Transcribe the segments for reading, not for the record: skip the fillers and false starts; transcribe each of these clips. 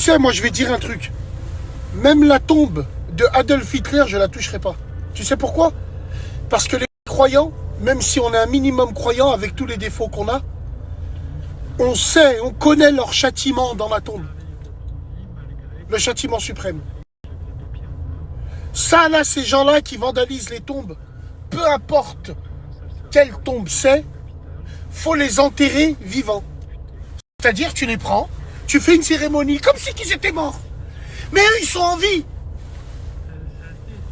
sais, moi, je vais dire un truc. Même la tombe de Adolf Hitler, je la toucherai pas. Tu sais pourquoi? Parce que les croyants, même si on est un minimum croyant avec tous les défauts qu'on a, on sait, on connaît leur châtiment dans la tombe. Le châtiment suprême. Ça, là, ces gens-là qui vandalisent les tombes, peu importe quelle tombe c'est, faut les enterrer vivants. C'est-à-dire, tu les prends, tu fais une cérémonie comme si ils étaient morts. Mais eux, ils sont en vie.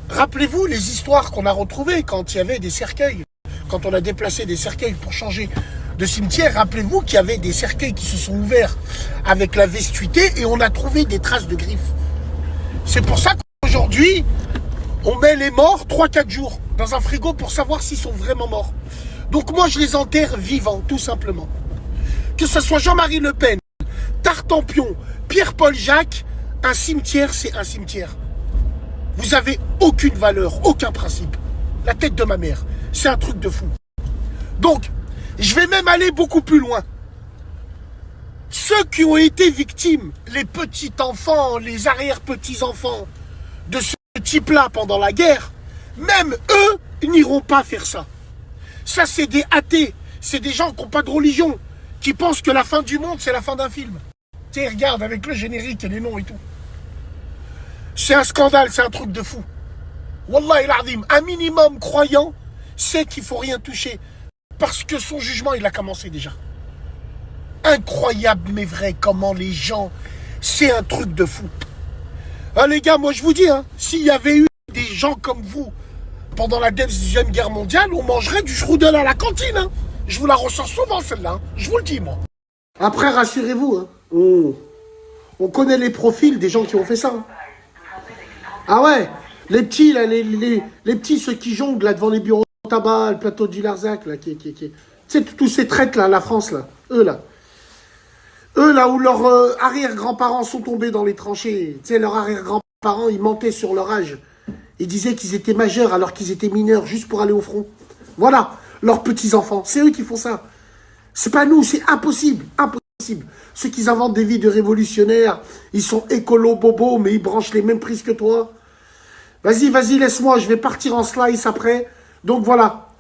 Rappelez-vous les histoires qu'on a retrouvées quand il y avait des cercueils. Quand on a déplacé des cercueils pour changer de cimetière, rappelez-vous qu'il y avait des cercueils qui se sont ouverts avec la vestuité et on a trouvé des traces de griffes. C'est pour ça qu'aujourd'hui, on met les morts 3-4 jours dans un frigo pour savoir s'ils sont vraiment morts. Donc moi, je les enterre vivants, tout simplement. Que ce soit Jean-Marie Le Pen, Tartampion, Pierre-Paul Jacques, un cimetière, c'est un cimetière. Vous avez aucune valeur, aucun principe. La tête de ma mère, c'est un truc de fou. Donc, je vais même aller beaucoup plus loin. Ceux qui ont été victimes, les petits-enfants, les arrière-petits-enfants de ce type-là pendant la guerre, même eux n'iront pas faire ça. Ça, c'est des athées, c'est des gens qui n'ont pas de religion, qui pensent que la fin du monde, c'est la fin d'un film. Tu sais, regarde, avec le générique et les noms et tout. C'est un scandale, c'est un truc de fou. Wallah il-azim, un minimum croyant sait qu'il ne faut rien toucher. Parce que son jugement, il a commencé déjà. Incroyable, mais vrai, comment les gens... C'est un truc de fou. Ah, les gars, moi je vous dis, hein, s'il y avait eu des gens comme vous pendant la Deuxième Guerre mondiale, on mangerait du strudel à la cantine. Hein. Je vous la ressens souvent, celle-là. Hein. Je vous le dis, moi. Après, rassurez-vous, hein, on connaît les profils des gens qui ont fait ça. Hein. Ah ouais, les petits, là, les petits, ceux qui jonglent là, devant les bureaux de tabac, le plateau du Larzac, là, tu sais, tous ces traites, là, la France, là, eux, là, où leurs arrière-grands-parents sont tombés dans les tranchées, tu sais, leurs arrière-grands-parents, ils mentaient sur leur âge. Ils disaient qu'ils étaient majeurs alors qu'ils étaient mineurs, juste pour aller au front. Voilà, leurs petits-enfants, c'est eux qui font ça. C'est pas nous, c'est impossible, impossible. Ceux qui inventent des vies de révolutionnaires, ils sont écolo-bobos, mais ils branchent les mêmes prises que toi. Vas-y, laisse-moi, je vais partir en slice après. Donc voilà,